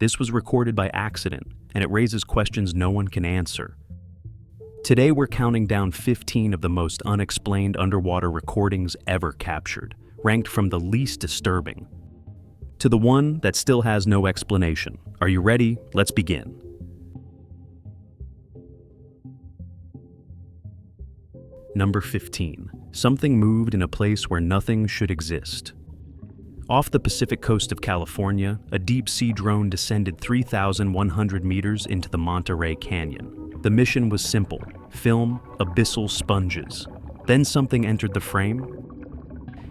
This was recorded by accident, and it raises questions no one can answer. Today we're counting down 15 of the most unexplained underwater recordings ever captured, ranked from the least disturbing to the one that still has no explanation. Are you ready? Let's begin. Number 15. Something moved in a place where nothing should exist. Off the Pacific coast of California, a deep-sea drone descended 3,100 meters into the Monterey Canyon. The mission was simple: film abyssal sponges. Then something entered the frame.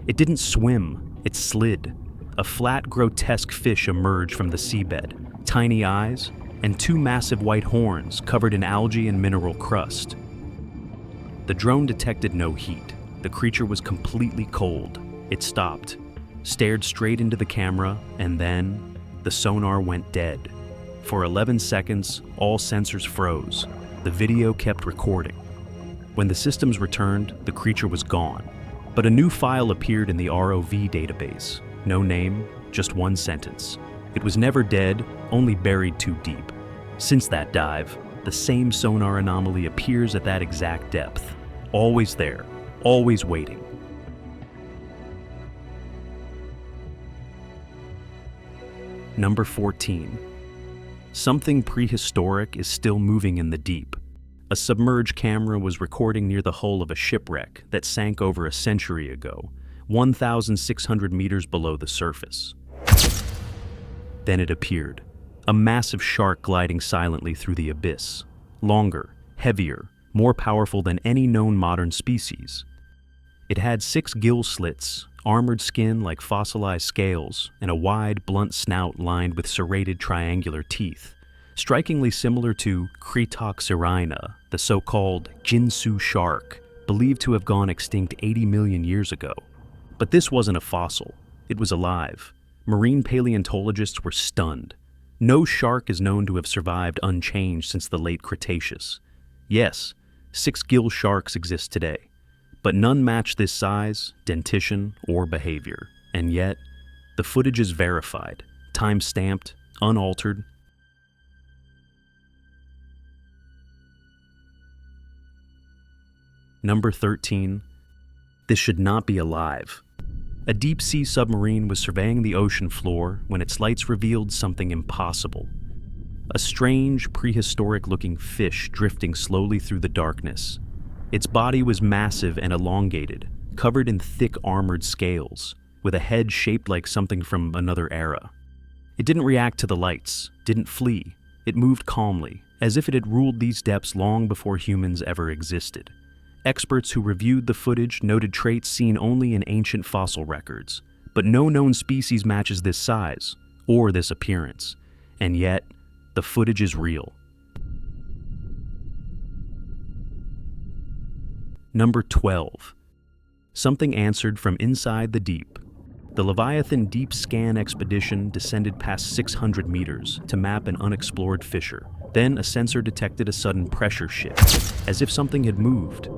It didn't swim, it slid. A flat, grotesque fish emerged from the seabed, tiny eyes, and two massive white horns covered in algae and mineral crust. The drone detected no heat. The creature was completely cold. It stopped, stared straight into the camera, and then the sonar went dead. For 11 seconds, all sensors froze. The video kept recording. When the systems returned, the creature was gone. But a new file appeared in the ROV database. No name, just one sentence. It was never dead, only buried too deep. Since that dive, the same sonar anomaly appears at that exact depth. Always there, always waiting. Number 14. Something prehistoric is still moving in the deep. A submerged camera was recording near the hull of a shipwreck that sank over a century ago, 1,600 meters below the surface. Then it appeared, a massive shark gliding silently through the abyss, longer, heavier, more powerful than any known modern species. It had 6 gill slits, armored skin like fossilized scales, and a wide, blunt snout lined with serrated triangular teeth, strikingly similar to Cretaceous, the so-called Ginsu Shark, believed to have gone extinct 80 million years ago. But this wasn't a fossil, it was alive. Marine paleontologists were stunned. No shark is known to have survived unchanged since the late Cretaceous. Yes, 6 gill sharks exist today, but none match this size, dentition, or behavior. And yet, the footage is verified, time-stamped, unaltered. Number 13. This should not be alive. A deep-sea submarine was surveying the ocean floor when its lights revealed something impossible. A strange, prehistoric-looking fish drifting slowly through the darkness. Its body was massive and elongated, covered in thick armored scales, with a head shaped like something from another era. It didn't react to the lights, didn't flee. It moved calmly, as if it had ruled these depths long before humans ever existed. Experts who reviewed the footage noted traits seen only in ancient fossil records, but no known species matches this size, or this appearance. And yet, the footage is real. Number 12. Something answered from inside the deep. The Leviathan Deep Scan expedition descended past 600 meters to map an unexplored fissure. Then a sensor detected a sudden pressure shift, as if something had moved.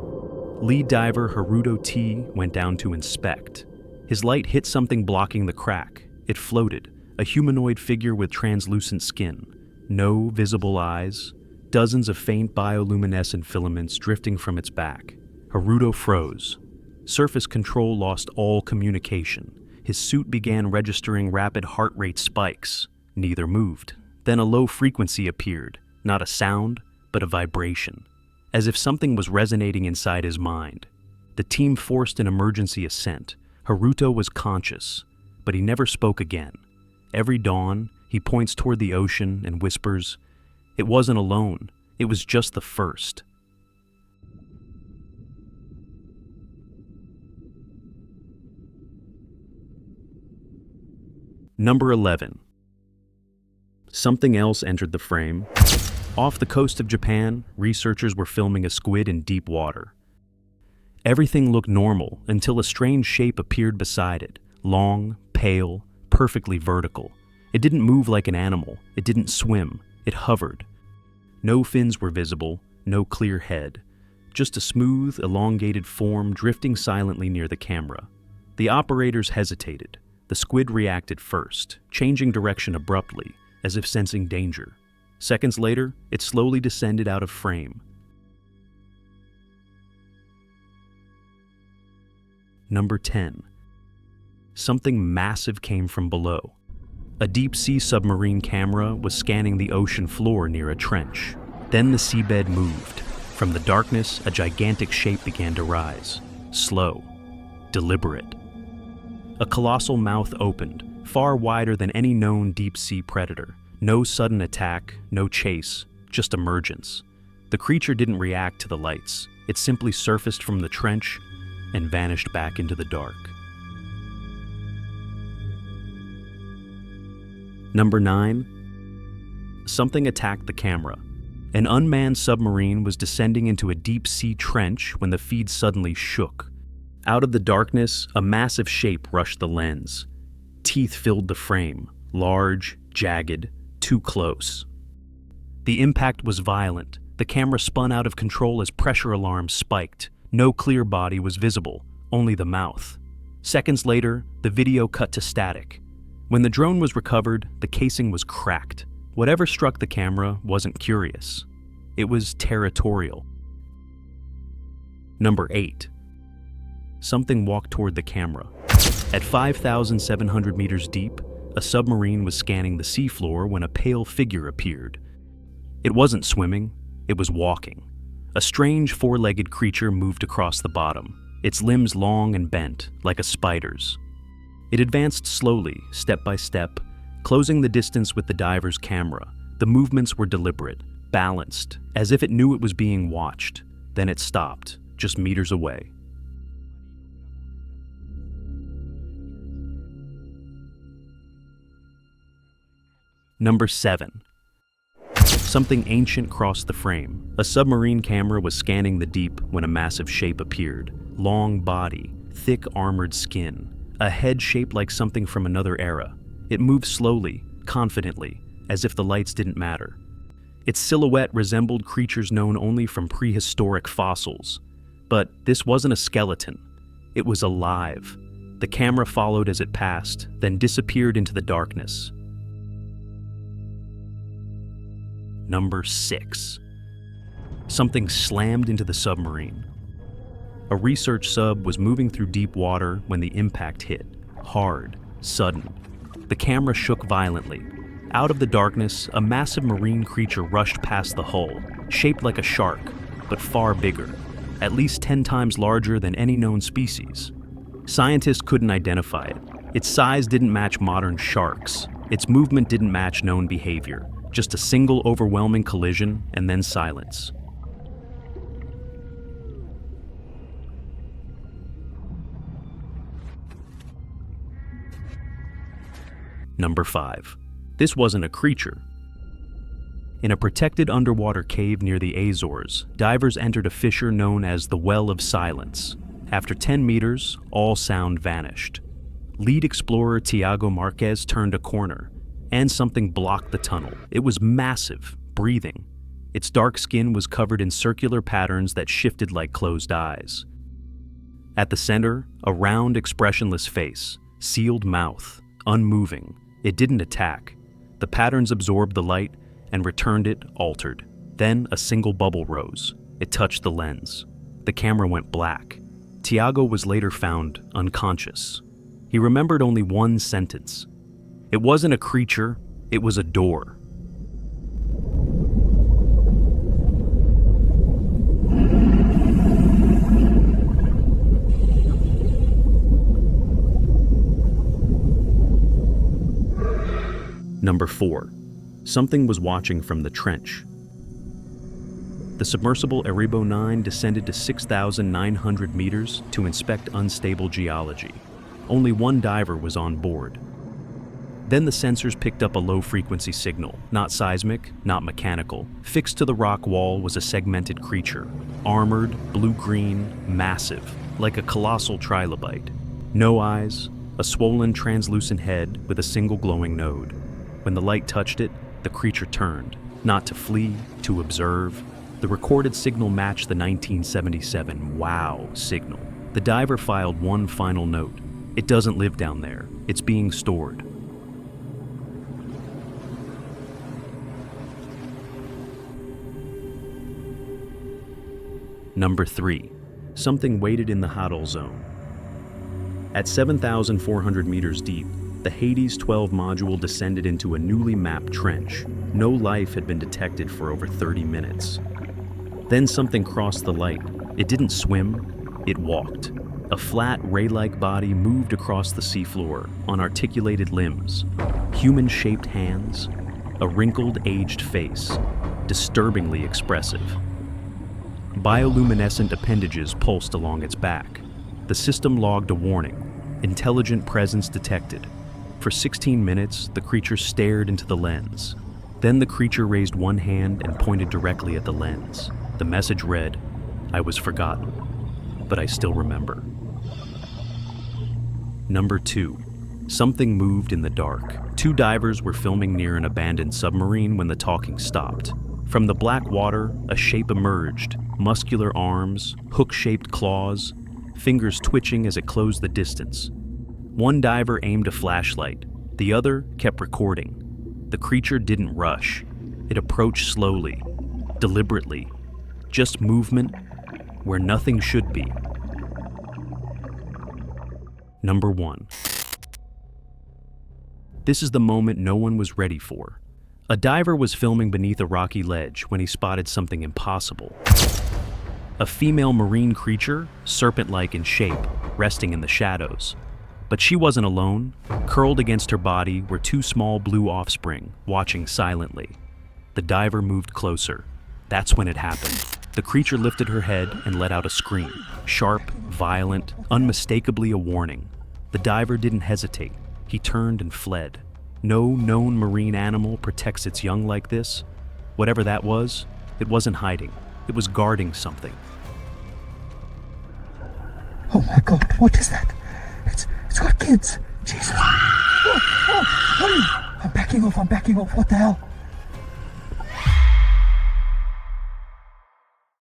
Lead diver Haruto T went down to inspect. His light hit something blocking the crack. It floated, a humanoid figure with translucent skin. No visible eyes, dozens of faint bioluminescent filaments drifting from its back. Haruto froze. Surface control lost all communication. His suit began registering rapid heart rate spikes. Neither moved. Then a low frequency appeared, not a sound, but a vibration, as if something was resonating inside his mind. The team forced an emergency ascent. Haruto was conscious, but he never spoke again. Every dawn, he points toward the ocean and whispers, "It wasn't alone, it was just the first." Number 11. Something else entered the frame. Off the coast of Japan, researchers were filming a squid in deep water. Everything looked normal until a strange shape appeared beside it, long, pale, perfectly vertical. It didn't move like an animal, it didn't swim, it hovered. No fins were visible, no clear head, just a smooth, elongated form drifting silently near the camera. The operators hesitated. The squid reacted first, changing direction abruptly, as if sensing danger. Seconds later, it slowly descended out of frame. Number 10. Something massive came from below. A deep-sea submarine camera was scanning the ocean floor near a trench. Then the seabed moved. From the darkness, a gigantic shape began to rise. Slow, deliberate. A colossal mouth opened, far wider than any known deep-sea predator. No sudden attack, no chase, just emergence. The creature didn't react to the lights. It simply surfaced from the trench and vanished back into the dark. Number 9. Something attacked the camera. An unmanned submarine was descending into a deep-sea trench when the feed suddenly shook. Out of the darkness, a massive shape rushed the lens. Teeth filled the frame, large, jagged, too close. The impact was violent. The camera spun out of control as pressure alarms spiked. No clear body was visible, only the mouth. Seconds later, the video cut to static. When the drone was recovered, the casing was cracked. Whatever struck the camera wasn't curious. It was territorial. Number 8. Something walked toward the camera. At 5,700 meters deep, a submarine was scanning the seafloor when a pale figure appeared. It wasn't swimming, it was walking. A strange four-legged creature moved across the bottom, its limbs long and bent, like a spider's. It advanced slowly, step by step, closing the distance with the diver's camera. The movements were deliberate, balanced, as if it knew it was being watched. Then it stopped, just meters away. Number 7. Something ancient crossed the frame. A submarine camera was scanning the deep when a massive shape appeared. Long body, thick armored skin, a head shaped like something from another era. It moved slowly, confidently, as if the lights didn't matter. Its silhouette resembled creatures known only from prehistoric fossils. But this wasn't a skeleton. It was alive. The camera followed as it passed, then disappeared into the darkness. Number 6. Something slammed into the submarine. A research sub was moving through deep water when the impact hit. Hard, sudden. The camera shook violently. Out of the darkness, a massive marine creature rushed past the hull, shaped like a shark, but far bigger, at least 10 times larger than any known species. Scientists couldn't identify it. Its size didn't match modern sharks. Its movement didn't match known behavior. Just a single overwhelming collision and then silence. Number 5. This wasn't a creature. In a protected underwater cave near the Azores, divers entered a fissure known as the Well of Silence. After 10 meters, all sound vanished. Lead explorer Tiago Marquez turned a corner, and something blocked the tunnel. It was massive, breathing. Its dark skin was covered in circular patterns that shifted like closed eyes. At the center, a round, expressionless face, sealed mouth, unmoving. It didn't attack. The patterns absorbed the light and returned it altered. Then a single bubble rose. It touched the lens. The camera went black. Tiago was later found unconscious. He remembered only one sentence. It wasn't a creature, it was a door. Number 4. Something was watching from the trench. The submersible Eribo 9 descended to 6,900 meters to inspect unstable geology. Only one diver was on board. Then the sensors picked up a low-frequency signal, not seismic, not mechanical. Fixed to the rock wall was a segmented creature, armored, blue-green, massive, like a colossal trilobite. No eyes, a swollen, translucent head with a single glowing node. When the light touched it, the creature turned, not to flee, to observe. The recorded signal matched the 1977 "wow" signal. The diver filed one final note. It doesn't live down there. It's being stored. Number 3. Something waited in the hadal zone. At 7,400 meters deep, the Hades 12 module descended into a newly mapped trench. No life had been detected for over 30 minutes. Then something crossed the light. It didn't swim, it walked. A flat, ray-like body moved across the seafloor on articulated limbs, human-shaped hands, a wrinkled, aged face, disturbingly expressive. Bioluminescent appendages pulsed along its back. The system logged a warning: intelligent presence detected. For 16 minutes, the creature stared into the lens. Then the creature raised one hand and pointed directly at the lens. The message read, "I was forgotten, but I still remember." Number 2. Something moved in the dark. 2 divers were filming near an abandoned submarine when the talking stopped. From the black water, a shape emerged: muscular arms, hook-shaped claws, fingers twitching as it closed the distance. One diver aimed a flashlight. The other kept recording. The creature didn't rush. It approached slowly, deliberately. Just movement where nothing should be. Number 1. This is the moment no one was ready for. A diver was filming beneath a rocky ledge when he spotted something impossible. A female marine creature, serpent-like in shape, resting in the shadows. But she wasn't alone. Curled against her body were 2 small blue offspring, watching silently. The diver moved closer. That's when it happened. The creature lifted her head and let out a scream. Sharp, violent, unmistakably a warning. The diver didn't hesitate. He turned and fled. No known marine animal protects its young like this. Whatever that was, it wasn't hiding. It was guarding something. Oh my God, what is that? It's got kids. Jesus. Oh, hurry. I'm backing off. What the hell?